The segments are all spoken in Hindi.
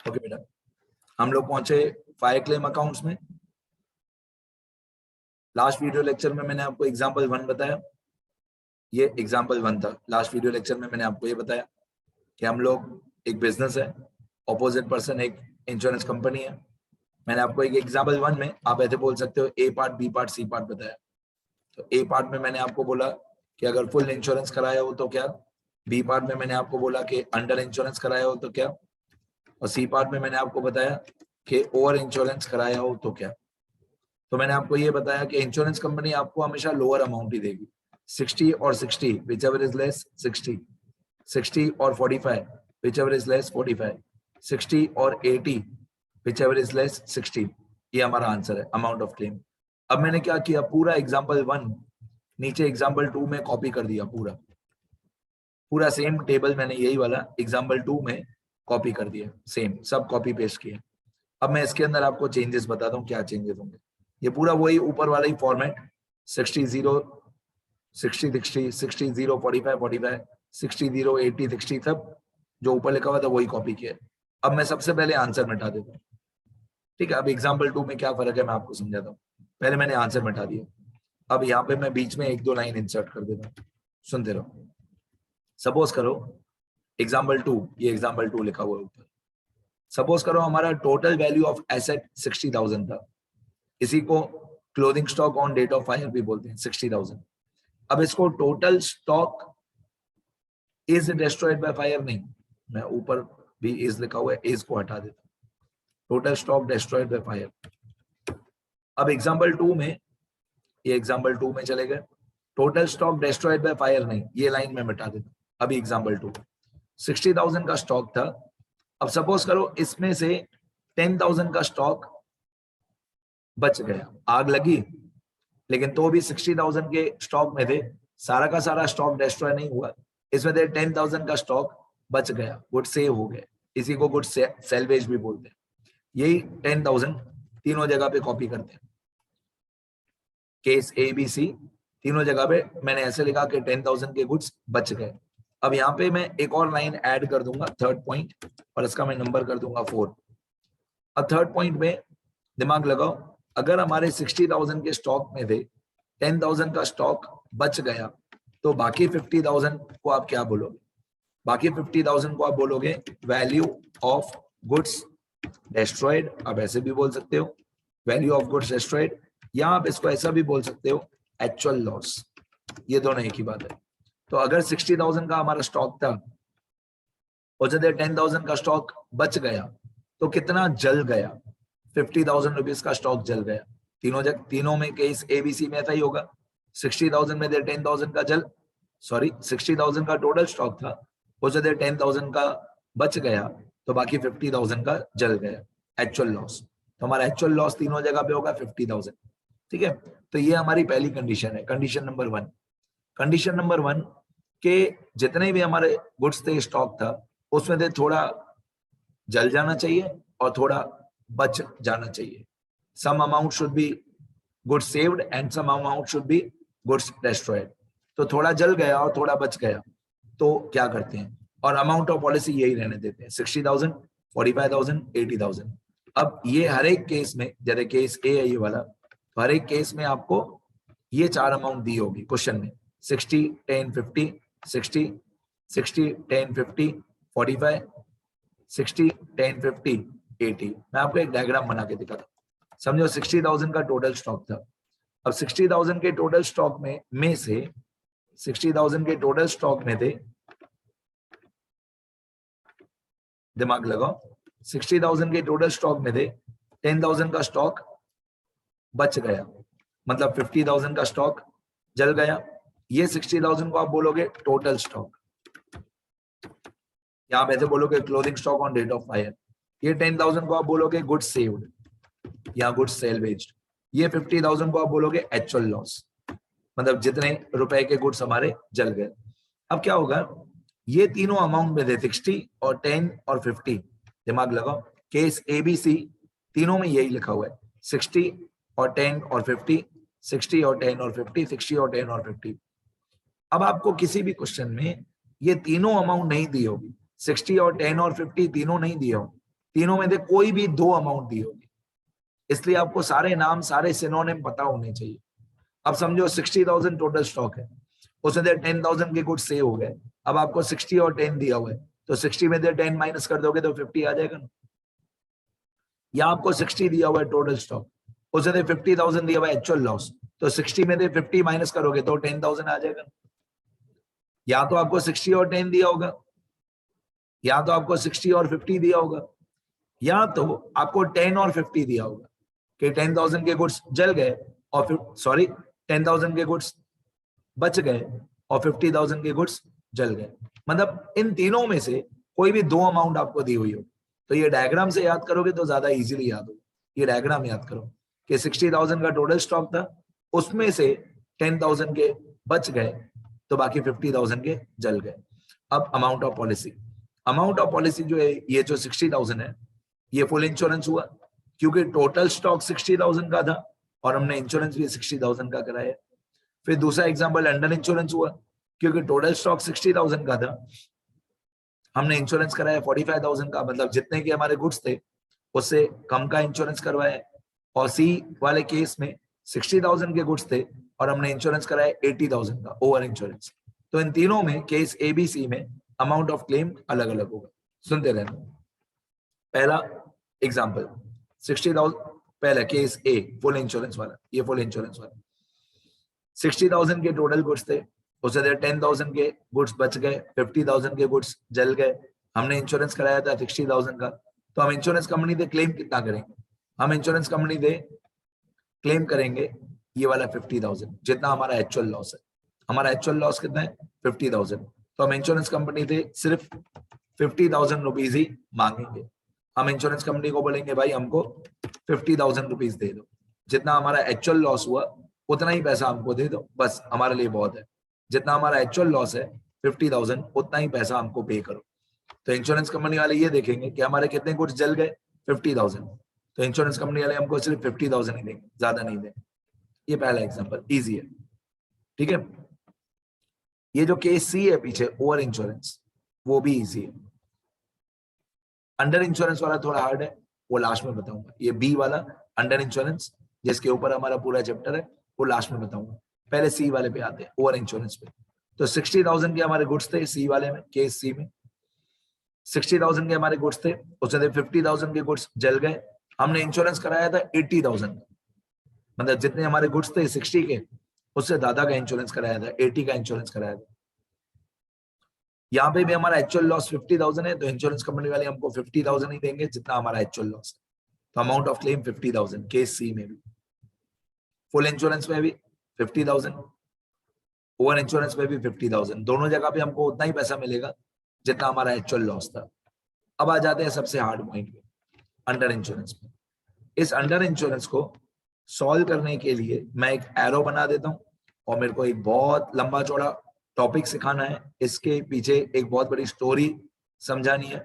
ओके बेटा, हम लोग पहुंचे फायर क्लेम अकाउंट्स में। लास्ट वीडियो लेक्चर में मैंने आपको एग्जांपल 1 बताया, ये एग्जांपल 1 था। लास्ट वीडियो लेक्चर में मैंने आपको ये बताया कि हम लोग एक बिजनेस है, ऑपोजिट पर्सन एक इंश्योरेंस कंपनी है। मैंने आपको एक एग्जांपल 1 में आप ऐसे बोल सकते हो A part, B part, C part बताया। तो ए पार्ट में मैंने आपको बोला कि अगर फुल इंश्योरेंस कराया हो तो क्या, बी पार्ट में मैंने आपको बोला कि अंडर इंश्योरेंस कराया हो तो क्या, और सी पार्ट में मैंने आपको बताया कि ओवर इंश्योरेंस कराया हो तो क्या। तो मैंने आपको ये बताया कि इंश्योरेंस कंपनी आपको हमेशा लोअर अमाउंट ही देगी, 60 और 60 विच एवर इज लेस 60, 60 और 45 विच एवर इज लेस 45, 60 और 80 विच एवर इज लेस 60। ये हमारा आंसर है अमाउंट ऑफ क्लेम। अब मैंने क्या किया, पूरा एग्जाम्पल 1 नीचे एग्जाम्पल 2 में कॉपी कर दिया, पूरा पूरा सेम टेबल मैंने यही वाला एग्जाम्पल 2 में कॉपी कर दिया, सेम सब कॉपी पेस्ट किया। अब मैं इसके अंदर आपको चेंजेस बताता हूँ क्या चेंजेस होंगे। ये पूरा वही ऊपर वाला ही फॉर्मेट, 60 0 60 60 60 0 45 45 60 0 80 60 सब जो ऊपर लिखा हुआ था वही कॉपी किया। अब मैं सबसे पहले आंसर मिटा देता हूँ, ठीक है। अब एग्जाम्पल 2 में क्या फर्क है मैं आपको समझाता हूँ। पहले मैंने आंसर मिटा दिया, अब यहाँ पे मैं बीच में 1-2 लाइन इंसर्ट कर देता हूँ, सुनते रहो। सपोज करो एग्जाम्पल 2, ये एग्जाम्पल 2 लिखा हुआ है ऊपर। सपोज करो हमारा टोटल वैल्यू ऑफ एसेट 60,000 था, इसी को clothing stock on date of fire भी बोलते हैं, 60,000। अब इसको total stock is destroyed by fire नहीं, मैं ऊपर भी इज लिखा हुआ है, इज को हटा देता हूं, total stock destroyed by fire. अब एग्जांपल 2 में, ये एग्जांपल 2 में चले गए, total stock destroyed by fire नहीं, ये लाइन में मिटा देता हूं। अभी एग्जांपल 2 60,000 का स्टॉक था। अब सपोज करो इसमें से 10,000 का स्टॉक बच गया, आग लगी लेकिन तो भी 60,000 के स्टॉक में थे, सारा का सारा स्टॉक डिस्ट्रॉय नहीं हुआ, इसमें से 10,000 का स्टॉक बच गया, गुड सेव हो गया, इसी को गुड सेल्वेज भी बोलते हैं। यही 10,000 तीनों जगह पे कॉपी करते हैं, केस ए बी सी तीनों जगह पे मैंने ऐसे लिखा कि 10,000 के गुड्स बच गए। अब यहाँ पे मैं एक और लाइन ऐड कर दूंगा, थर्ड पॉइंट, और इसका मैं नंबर कर दूंगा 4। अब थर्ड पॉइंट में दिमाग लगाओ, अगर हमारे 60,000 के स्टॉक में थे, 10,000 का स्टॉक बच गया, तो बाकी 50,000 को आप क्या बोलोगे? बाकी 50,000 को आप बोलोगे वैल्यू ऑफ गुड्स डिस्ट्रॉयड, आप ऐसे भी बोल सकते हो वैल्यू ऑफ गुड्स डिस्ट्रॉयड, या आप इसको ऐसा भी बोल सकते हो एक्चुअल लॉस। ये दोनों एक ही बात है। तो अगर 60,000 का हमारा स्टॉक था और जब 10,000 का स्टॉक बच गया तो कितना जल गया? 50,000 रुपीज का स्टॉक जल गया। तीनों में केस एबीसी में ऐसा ही होगा, 60,000 में 10,000 का 60,000 का टोटल स्टॉक था, वो जब 10,000 का बच गया तो बाकी 50,000 का जल गया, एक्चुअल लॉस। तो हमारा एक्चुअल लॉस तीनों जगह पे होगा 50,000, ठीक है। तो ये हमारी पहली कंडीशन है, कंडीशन नंबर 1। कंडीशन नंबर 1 के जितने भी हमारे गुड्स थे, स्टॉक था, उसमें से थोड़ा जल जाना चाहिए और थोड़ा बच जाना चाहिए। Some amount should be goods saved and some amount should be goods destroyed. तो थोड़ा जल गया और थोड़ा बच गया तो क्या करते हैं, और अमाउंट ऑफ पॉलिसी यही रहने देते हैं, 60,000, 45,000, 80,000। अब ये हर एक केस में, जैसे केस ए है ये वाला, तो हर एक केस में आपको ये 4 अमाउंट दी होगी क्वेश्चन में, 60, 10, 50, 60, 60, 10, 50, 45, 60, 10, 50, 80। मैं आपको एक डायग्राम बना के दिखाता हूँ। समझो 60,000 का टोटल स्टॉक था। अब 60,000 के टोटल स्टॉक में से 60,000 के टोटल स्टॉक में थे, दिमाग लगाओ, 60,000 के टोटल स्टॉक में थे, 10,000 का स्टॉक बच गया, मतलब 50,000 का स्टॉक जल गया। ये 60,000 को आप बोलोगे टोटल स्टॉक, या आप ऐसे बोलोगे clothing stock on date of fire. ये 10,000 को आप बोलोगे गुड्स सेव्ड या गुड्स सेल्वेज्ड। ये 50,000 को आप बोलोगे एक्चुअल लॉस, मतलब जितने रुपए के गुड्स हमारे जल गए। अब क्या होगा, ये तीनों अमाउंट में थे, 60 और 10 और 50। दिमाग लगाओ, केस एबीसी तीनों में यही लिखा हुआ है, 60 और 10 और 50, 60 और 10 और 50, 60 और 10 और 50। अब आपको किसी भी क्वेश्चन में ये तीनों अमाउंट नहीं दी होगी, 60 और 10 और 50 तीनों नहीं दिए होंगे, तीनों में से कोई भी दो अमाउंट दी होगी, इसलिए आपको सारे नाम सारे सिनोनिम पता होने चाहिए। अब समझो 60,000 टोटल स्टॉक है, उसमें 10,000 के गुड्स सेल हो गए, अब आपको 60 और 10 दिया हुआ है, तो 60 में से 10 माइनस कर दोगे तो 50 आ जाएगा ना। या आपको 60 दिया हुआ है टोटल स्टॉक, उसमें 50,000 दिया हुआ है एक्चुअल लॉस, तो 60 में से 50 माइनस करोगे तो 10,000 आ जाएगा। या तो आपको 60 और 10 दिया होगा, या तो आपको 60 और 50 दिया होगा, या तो आपको 10 और 50 दिया होगा कि 10,000 के गुड्स जल गए और 10,000 के गुड्स बच गए और 50,000 के गुड्स जल गए। मतलब इन तीनों में से कोई भी दो अमाउंट आपको दी हुई हो, तो ये डायग्राम से याद करोगे तो ज्यादा इजीली याद होगा। ये डायग्राम याद करो कि 60,000 का टोटल स्टॉक था, उसमें से 10,000 के बच गए तो बाकी 50,000 के जल गए। अब amount of policy, amount of policy जो है, ये जो 60,000 है ये फुल इंश्योरेंस हुआ, क्योंकि टोटल स्टॉक 60,000 का था और हमने इंश्योरेंस भी 60,000 का कराया। फिर दूसरा एग्जांपल अंडर इंश्योरेंस हुआ, क्योंकि टोटल स्टॉक 60,000 का था, हमने इंश्योरेंस कराया 45,000 का, मतलब जितने के हमारे गुड्स थे उससे कम का इंश्योरेंस करवाया। और सी वाले केस में 60,000 के गुड्स थे और हमने इंश्योरेंस कराया 80,000 का ओवर इंश्योरेंस। तो इन तीनों में केस ए बी सी में अमाउंट ऑफ क्लेम अलग अलग होगा। सुनते रहना। पहला एग्जांपल 60,000, पहला केस ए फुल इंश्योरेंस वाला, ये फुल इंश्योरेंस वाला 60,000 के टोटल गुड्स थे, उससे 10,000 के गुड्स बच गए, 50,000 के गुड्स जल गए, हमने इंश्योरेंस कराया था 60,000 का, तो हम इंश्योरेंस कंपनी से क्लेम कितना करेंगे? हम इंश्योरेंस कंपनी से क्लेम करेंगे ये वाला 50,000, जितना हमारा एक्चुअल लॉस है। हमारा एक्चुअल लॉस कितना है? 50,000। तो हम इंश्योरेंस कंपनी से सिर्फ 50,000 रुपीज ही मांगेंगे। हम इंश्योरेंस कंपनी को बोलेंगे भाई हमको 50,000 रुपीज दे दो, जितना हमारा एक्चुअल लॉस हुआ उतना ही पैसा हमको दे दो, बस हमारे लिए बहुत है। जितना हमारा एक्चुअल लॉस है 50,000, उतना ही पैसा हमको पे करो। तो इंश्योरेंस कंपनी वाले ये देखेंगे कि हमारे कितने गुड्स जल गए, 50,000, तो इंश्योरेंस कंपनी वाले हमको सिर्फ 50,000 ही देंगे, ज्यादा नहीं देंगे। ये पहला एग्जांपल इजी है, ठीक है। ये जो केस सी है पीछे ओवर इंश्योरेंस, वो भी इजी है। अंडर इंश्योरेंस वाला थोड़ा हार्ड है, वो लास्ट में बताऊंगा। ये बी वाला अंडर इंश्योरेंस जिसके ऊपर हमारा पूरा चैप्टर है, वो लास्ट में बताऊंगा। पहले सी वाले पे आते हैं, ओवर इंश्योरेंस पे। तो 60,000 के हमारे गुड्स थे सी वाले में, केस सी में 60,000 के हमारे गुड्स थे, उसमें 50,000 के गुड्स जल गए, हमने इंश्योरेंस कराया था 80,000 का, मतलब जितने हमारे गुड्स थे 60 के, उससे ज्यादा का इंश्योरेंस कराया था, 80 का इंश्योरेंस कराया था। यहाँ पे भी हमारा एक्चुअल लॉस 50,000 है, तो इंश्योरेंस कंपनी वाले हमको 50,000 ही देंगे जितना हमारा एक्चुअल लॉस है। तो अमाउंट ऑफ क्लेम 50,000 केस सी में भी। फुल इंश्योरेंस में भी 50,000, ओवर इंश्योरेंस में भी 50,000, दोनों जगह पे हमको उतना ही पैसा मिलेगा जितना हमारा एक्चुअल लॉस था। अब आ जाते हैं सबसे हार्ड पॉइंट पे, अंडर इंश्योरेंस पे। इस अंडर इंश्योरेंस को सॉल्व करने के लिए मैं एक एरो बना देता हूं, और मेरे को एक बहुत लंबा चौड़ा टॉपिक सिखाना है। इसके पीछे एक बहुत बड़ी स्टोरी समझानी है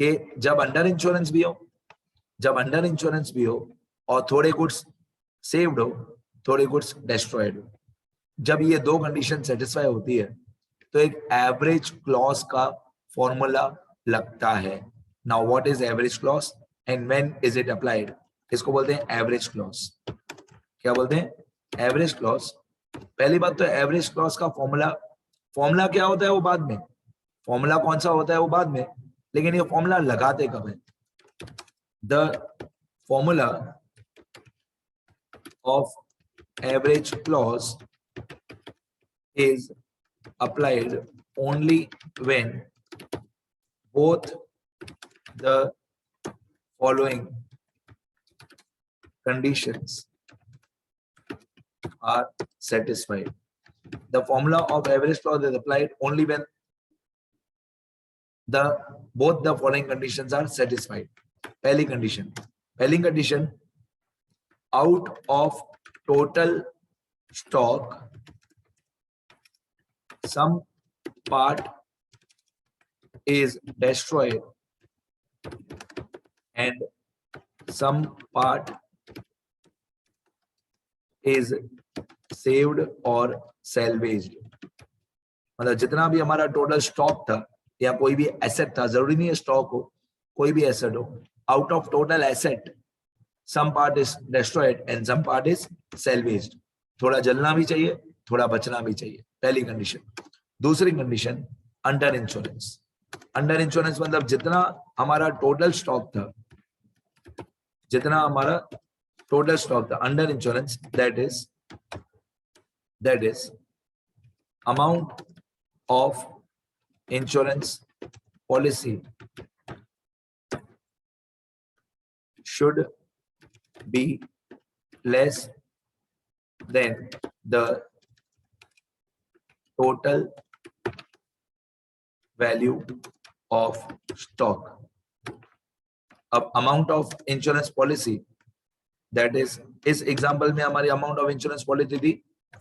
कि जब अंडर इंश्योरेंस भी हो और थोड़े गुड्स सेव्ड हो, थोड़े गुड्स डिस्ट्रॉयड हो, जब ये दो कंडीशन सेटिस्फाई होती है तो एक एवरेज क्लॉज का फॉर्मूला लगता है। Now what is average clause and when is it applied? इसको बोलते हैं एवरेज क्लॉज। क्या बोलते हैं? Average clause. पहली बात तो एवरेज क्लॉज का फॉर्मूला क्या होता है वो बाद में, फॉर्मूला कौन सा होता है वो बाद में, लेकिन ये फॉर्मूला लगाते कब है? The formula of average clause is applied only when both the following conditions are satisfied. The formula of average clause is applied only when both the following conditions are satisfied. पहली condition, out of total stock some part is destroyed and some part is saved or salvaged. मतलब जितना भी हमारा टोटल स्टॉक था या कोई भी एसेट था, जरूरी नहीं है स्टॉक हो, कोई भी एसेट हो, out of total asset some part is destroyed and some part is salvaged. थोड़ा जलना भी चाहिए, थोड़ा बचना भी चाहिए, पहली कंडीशन। दूसरी condition under insurance. Under insurance मतलब जितना हमारा टोटल स्टॉक था, जितना हमारा टोटल स्टॉक था under insurance, that is amount of insurance policy should be less than the total value of stock. अब amount of insurance policy, that is, इस example में हमारी amount of insurance policy थी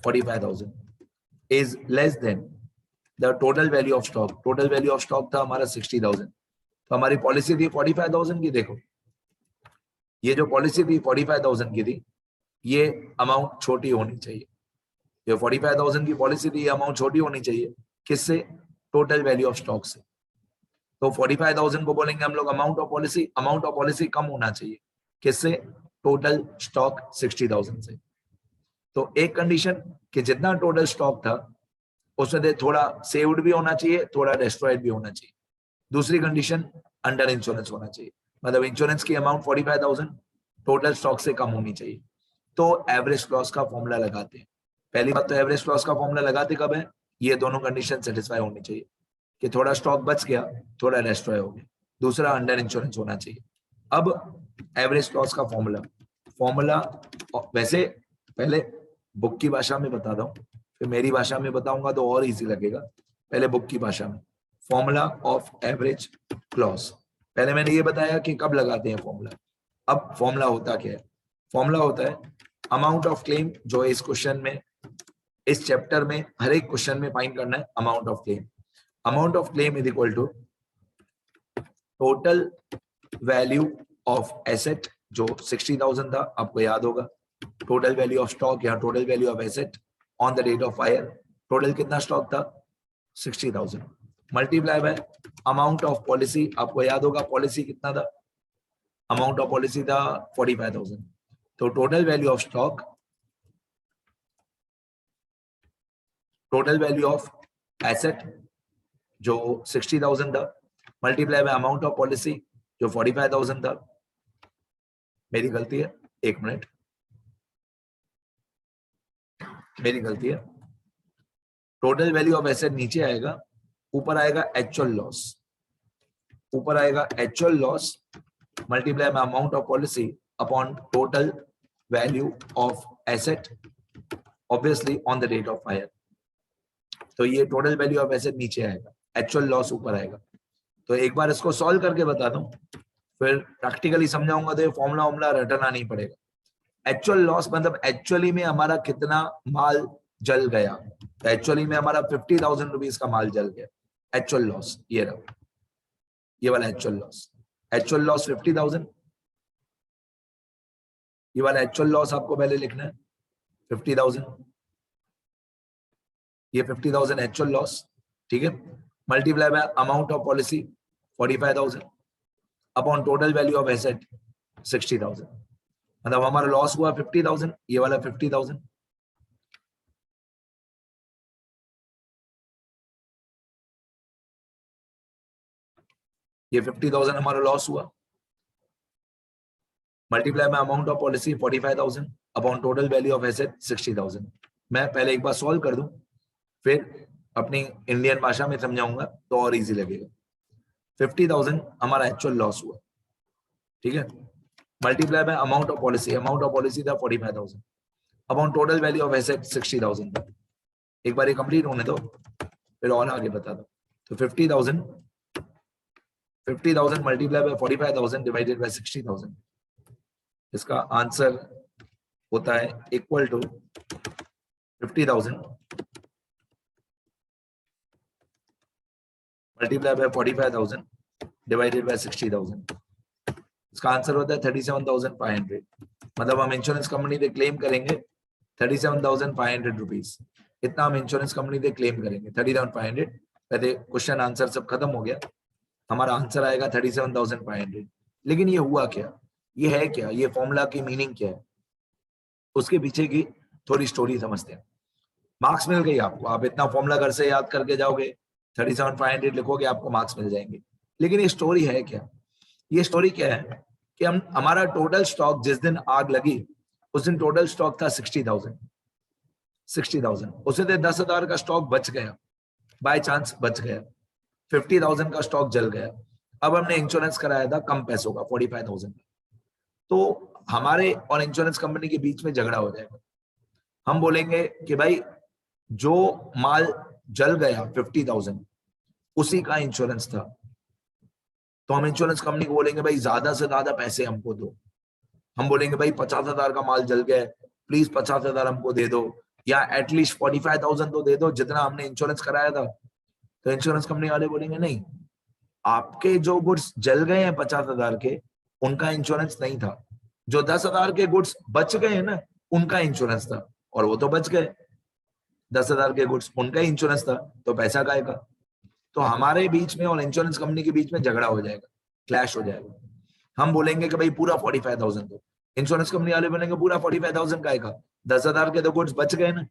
45,000, is less than the total value of stock. Total value of stock था हमारा 60,000, तो हमारी पॉलिसी थी 45,000 की। देखो ये जो पॉलिसी थी 45,000 की थी, ये अमाउंट छोटी होनी चाहिए। जो 45,000 की पॉलिसी थी, ये अमाउंट छोटी होनी चाहिए किससे? टोटल वैल्यू ऑफ स्टॉक से। तो 45,000 को बोलेंगे हम लोग amount of policy. Amount of policy कम होना चाहिए किससे? टोटल स्टॉक 60,000 से। तो एक कंडीशन कि जितना टोटल स्टॉक था उसमें थोड़ा सेव्ड भी होना चाहिए, थोड़ा डिस्ट्रॉयड भी होना चाहिए। दूसरी कंडीशन अंडर इंश्योरेंस होना चाहिए, मतलब इंश्योरेंस की अमाउंट 45,000 टोटल स्टॉक से कम होनी चाहिए। तो एवरेज लॉस का फॉर्मूला लगाते हैं। पहली बात तो एवरेज लॉस का फॉर्मूला लगाते कब है? ये दोनों कंडीशन सेटिस्फाई होनी चाहिए कि थोड़ा स्टॉक बच गया, थोड़ा डिस्ट्रॉय हो गया। दूसरा अंडर इंश्योरेंस होना चाहिए। अब एवरेज लॉस का फॉर्मूला वैसे पहले बुक की भाषा में बता दूं, फिर मेरी भाषा में बताऊंगा तो और इजी लगेगा। पहले बुक की भाषा में, फॉर्मूला ऑफ एवरेज क्लॉज। पहले मैंने ये बताया कि कब लगाते हैं फॉर्मूला। अब फॉर्मूला होता क्या है? फॉर्मूला होता है अमाउंट ऑफ क्लेम, जो इस क्वेश्चन में, इस चैप्टर में हर एक क्वेश्चन में फाइंड करना है amount of claim. Amount of claim is equal to total value of asset, जो 60,000 था, आपको याद होगा। टोटल वैल्यू ऑफ स्टॉक, या total value of asset on the date of fire. Total कितना स्टॉक था? 60,000 multiply by amount of policy. आपको याद होगा पॉलिसी कितना था? अमाउंट ऑफ पॉलिसी था 45,000। तो total value of stock, total value of asset जो 60,000 था, multiply by amount of policy जो 45,000 था। मेरी गलती है, एक मिनट, मेरी गलती है। टोटल वैल्यू ऑफ एसेट नीचे आएगा, ऊपर आएगा एक्चुअल लॉस। ऊपर आएगा actual loss multiply by amount of policy upon total value of asset, obviously on the date of fire. तो ये टोटल वैल्यू ऑफ एसेट नीचे आएगा, एक्चुअल लॉस ऊपर आएगा। तो एक बार इसको सॉल्व करके बता दूं, फिर प्रैक्टिकली समझाऊंगा तो ये फॉर्मूला रटना नहीं पड़ेगा। एक्चुअल लॉस मतलब एक्चुअली में हमारा कितना माल जल गया। तो एक्चुअली में हमारा 50,000 रुपीज का माल जल गया। एक्चुअल लॉस ये रहा, ये वाला एक्चुअल लॉस। एक्चुअल लॉस 50,000, ये वाला एक्चुअल लॉस आपको पहले लिखना है 50,000। ये 50,000 एक्चुअल लॉस, ठीक है। Multiply by amount of policy 45,000 upon total value of asset 60,000। मतलब हमारा लॉस हुआ 50,000, ये वाला 50,000। ये 50,000 हमारा लॉस हुआ, multiply by amount of policy 45,000 upon total value of asset 60,000। मैं पहले एक बार सॉल्व कर दूं, फिर अपनी इंडियन भाषा में समझाऊंगा तो और इजी लगेगा। 50,000 हमारा एक्चुअल लॉस हुआ, ठीक है। Multiply by amount of policy, amount of policy था 45,000 upon total value of asset 60,000 था। एक बार ये कंप्लीट होने दो, फिर और आगे बता दो। तो 50,000 मल्टीप्लाई बाय 45,000 डिवाइडेड बाय 60,000, इसका आंसर होता है equal to 50,000 multiply by 45,000 divided by 60,000। इसका आंसर होता है 37,500। मतलब हम इंश्योरेंस कंपनी से क्लेम करेंगे 37,500 रुपीज। इतना हम इंश्योरेंस कंपनी से क्लेम करेंगे 37,500। कहते क्वेश्चन आंसर सब खत्म हो गया। हमारा आंसर आएगा 37,500। लेकिन ये हुआ क्या, ये है क्या, ये फॉर्मूला की मीनिंग क्या है, उसके पीछे की थोड़ी स्टोरी समझते हैं। मार्क्स मिल गई आपको, आप इतना फॉर्मूला घर से याद करके जाओगे, 37,500 लिखोगे, आपको मार्क्स मिल जाएंगे। लेकिन ये स्टोरी है क्या, ये स्टोरी क्या है कि हम हमारा टोटल स्टॉक जिस दिन आग लगी उस दिन टोटल स्टॉक था 60,000। उसे दे 10,000 का स्टॉक बच गया, बाय चांस बच गया, 50,000 का स्टॉक जल गया। अब हमने इंश्योरेंस कराया था कम पैसों का 45,000 का, तो हमारे और इंश्योरेंस कंपनी के बीच में झगड़ा हो जाएगा। हम बोलेंगे कि भाई जो माल जल गया 50,000 उसी का इंश्योरेंस था, तो हम इंश्योरेंस कंपनी को बोलेंगे भाई ज्यादा से ज्यादा पैसे हमको दो। हम बोलेंगे भाई 50,000 का माल जल गया, प्लीज 50,000 हमको दे दो, या एटलीस्ट 45,000 तो दे दो जितना हमने इंश्योरेंस कराया था। तो इंश्योरेंस कंपनी वाले बोलेंगे नहीं, आपके जो गुड्स जल गए हैं 50,000 के उनका इंश्योरेंस नहीं था, जो 10,000 के गुड्स बच गए हैं ना उनका इंश्योरेंस था, और वो तो बच गए। 10,000 के गुड्स उनका इंश्योरेंस था, तो पैसा काएगा। तो हमारे बीच में और इंश्योरेंस कंपनी के बीच में झगड़ा हो जाएगा, क्लैश हो जाएगा। हम बोलेंगे कि भाई पूरा 45,000 दो, इंश्योरेंस कंपनी वाले बोलेंगे पूरा 45,000 का आएगा, 10,000 के तो गुड्स बच गए ना,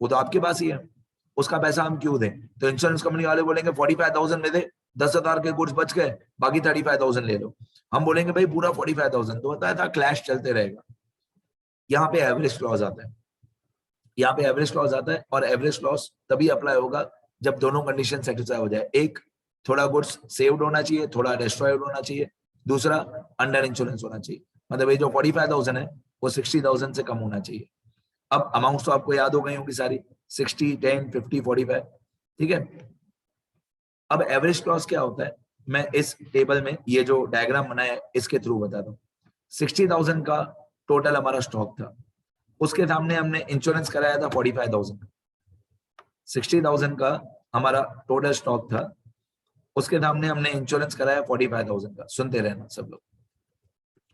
वो तो आपके पास ही है, उसका पैसा हम क्यों दें। तो इंश्योरेंस कंपनी वाले बोलेंगे 45,000 में दे, 10,000 के गुड्स बच गए, बाकी 35,000 ले लो। हम बोलेंगे भाई पूरा 45,000, तो होता है क्लैश चलते रहेगा। यहाँ पे एवरेज क्लॉज आता है, यहाँ पे एवरेज क्लॉज आता है, और एवरेज क्लॉज तभी अप्लाई होगा जब दोनों कंडीशन सेटिस्फाई हो जाए। एक, थोड़ा गुड्स सेव्ड होना चाहिए, थोड़ा डिस्ट्रॉयड होना चाहिए, दूसरा अंडर इंश्योरेंस होना चाहिए। मतलब ये जो 45,000 है वो 60,000 से कम होना चाहिए। अब अमाउंट तो आपको याद हो गई होंगी सारी, 60, 10, 50, 45, ठीक है। अब एवरेज क्लॉज क्या होता है, मैं इस टेबल में ये जो डायग्राम बनाया है इसके थ्रू बताता हूँ। 60,000 का टोटल हमारा स्टॉक था, उसके सामने हमने इंश्योरेंस कराया था 45,000। 60,000 का हमारा टोटल स्टॉक था, उसके सामने हमने इंश्योरेंस कराया 45,000 का। सुनते रहना सब लोग,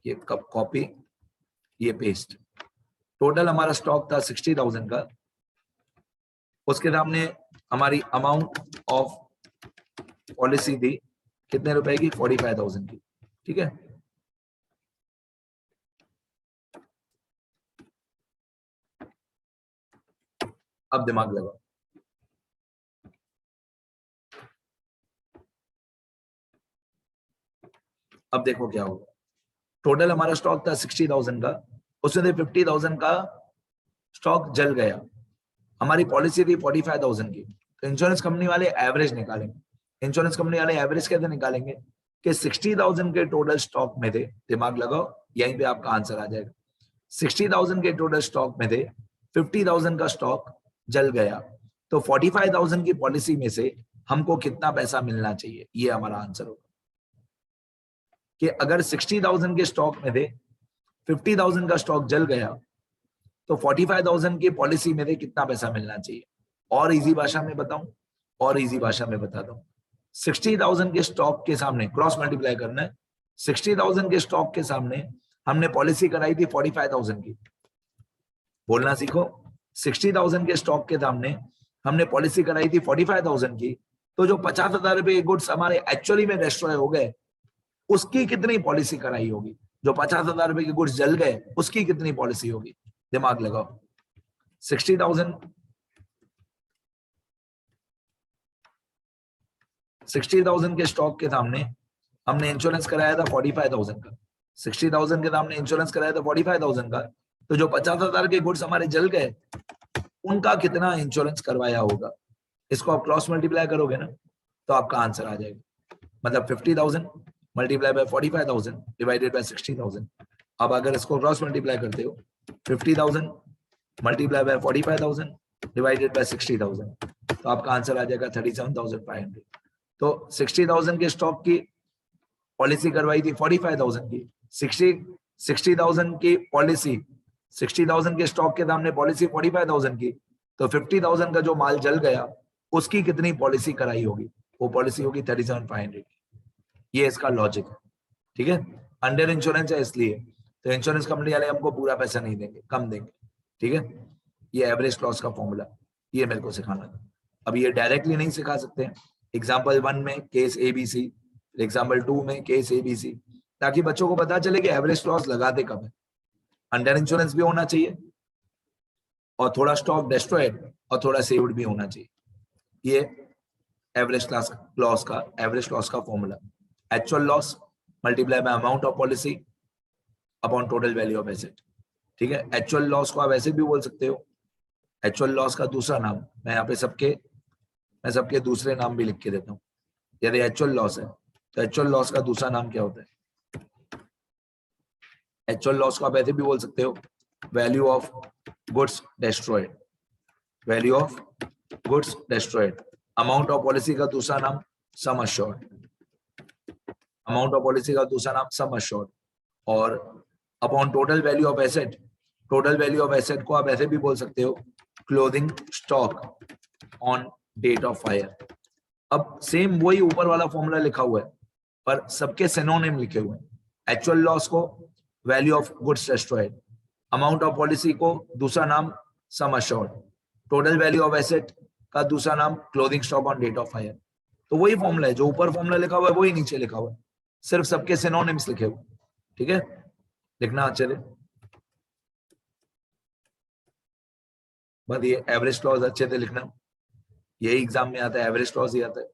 ये कॉपी, ये पेस्ट। टोटल हमारा स्टॉक था 60,000 का, उसके सामने हमारी अमाउंट ऑफ पॉलिसी थी कितने रुपए की, 45,000 की, ठीक है। अब दिमाग लगाओ, अब देखो क्या होगा। टोटल हमारा स्टॉक था 60,000 का, उसमें 50,000 का स्टॉक जल गया, हमारी पॉलिसी थी 45,000 की। तो इंश्योरेंस कंपनी वाले एवरेज निकालेंगे। इंश्योरेंस कंपनी वाले एवरेज कैसे निकालेंगे कि 60,000 के टोटल स्टॉक में थे, दिमाग लगाओ यहीं पे आपका आंसर आ जाएगा। 60,000 के टोटल स्टॉक में थे, 50,000 का स्टॉक जल गया, तो 45,000 की पॉलिसी में से हमको कितना पैसा मिलना चाहिए, ये हमारा आंसर होगा। कि अगर 60,000 के स्टॉक में थे, 50,000 का स्टॉक जल गया, तो 45,000 की पॉलिसी में से कितना पैसा मिलना चाहिए। और इजी भाषा में बताऊं, और इजी भाषा में बताता हूं। 60,000 के स्टॉक के सामने क्रॉस मल्टीप्लाई करना है। 60,000 के स्टॉक के सामने हमने पॉलिसी कराई थी 45,000 की, बोलना सीखो। 60,000 के स्टॉक के सामने हमने पॉलिसी कराई थी 45,000 की, तो जो 50,000 रुपए के गुड्स हमारे एक्चुअली में डिस्ट्रॉय हो गए, उसकी कितनी पॉलिसी कराई होगी। जो 50,000 रुपए के गुड्स जल गए उसकी कितनी पॉलिसी होगी, दिमाग लगाओ। 60,000 के स्टॉक के सामने हमने इंश्योरेंस कराया था 45,000 का। 60,000 के सामने इंश्योरेंस कराया था 45,000 का, तो जो 50,000 के गुड्स हमारे जल गए उनका कितना इंश्योरेंस करवाया होगा। इसको आप क्रॉस मल्टीप्लाई करोगे ना तो आपका आंसर आ जाएगा। मतलब 50,000 मल्टीप्लाई बाय 45,000 डिवाइडेड बाय 60,000। अब अगर इसको क्रॉस मल्टीप्लाई करते हो, 50,000 मल्टीप्लाई बाय 45,000 डिवाइडेड बाय 60,000, तो आपका आंसर आ जाएगा 37,500। तो 60,000 के स्टॉक की पॉलिसी करवाई थी 45,000 की, 60,000 की पॉलिसी, 60,000 के स्टॉक के सामने पॉलिसी 45,000 की, तो 50,000 का जो माल जल गया उसकी कितनी पॉलिसी कराई होगी, वो पॉलिसी होगी 37,500। ये इसका लॉजिक है, ठीक है। अंडर इंश्योरेंस है इसलिए, तो इंश्योरेंस कंपनी वाले हमको पूरा पैसा नहीं देंगे, कम देंगे, ठीक है। ये एवरेज क्लॉज का फॉर्मूला, ये मेरे को सिखाना था। अब ये डायरेक्टली नहीं सिखा सकते हैं। एग्जाम्पल 1 में केस ABC एग्जाम्पल 2 में केस ABC, ताकि बच्चों को पता चले कि एवरेज लॉस लगाते कब है। अंडर इंश्योरेंस भी होना चाहिए और थोड़ा स्टॉक डिस्ट्रॉयड और थोड़ा सेव्ड भी होना चाहिए। ये एवरेज लॉस का formula, actual loss multiply by amount of policy upon total value of asset. ठीक है, एक्चुअल लॉस को आप ऐसे भी बोल सकते हो, एक्चुअल लॉस का दूसरा नाम, मैं यहाँ पे सबके दूसरे नाम भी लिख के देता हूँ। यदि एक्चुअल लॉस है तो एक्चुअल लॉस का दूसरा नाम क्या होता है? एक्चुअल लॉस को आप ऐसे भी बोल सकते हो, value of goods destroyed, value of goods destroyed. Amount of policy का दूसरा नाम sum assured, amount of policy का दूसरा नाम सम अश्योर्ड। और upon total value of asset, total value of asset को आप ऐसे भी बोल सकते हो, closing stock on date of fire. अब सेम वही ऊपर वाला फॉर्मूला लिखा हुआ है पर सबके सिनोनिम लिखे हुए हैं। एक्चुअल लॉस को value of goods destroyed, amount of policy को दूसरा नाम sum assured, total value of asset का दूसरा नाम closing stock on date of fire. तो वही फॉर्मूला है, जो ऊपर फॉर्मूला लिखा हुआ है वही नीचे लिखा हुआ है, सिर्फ सबके सिनोनिम्स लिखे हुए। ठीक है, लिखना अच्छे से, बस ये एवरेज लॉस अच्छे से लिखना, यही एग्जाम में आता है, एवरेज लॉस ही आता है।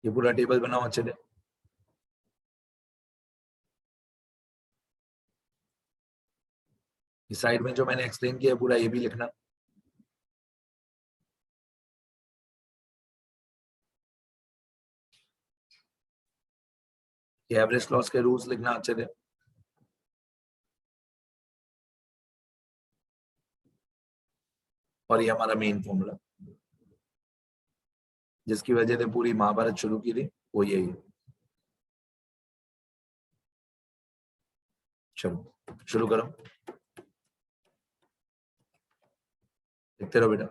ये पूरा टेबल बनाओ अच्छे से। इस साइड में जो मैंने एक्सप्लेन किया है पूरा ये भी लिखना। ये एवरेज लॉस के रूल्स लिखना अच्छे से। और ये हमारा मेन फॉर्मूला जिसकी वजह से पूरी महाभारत शुरू की थी वो यही है। चलो शुरू करो, लिखते रहो बेटा।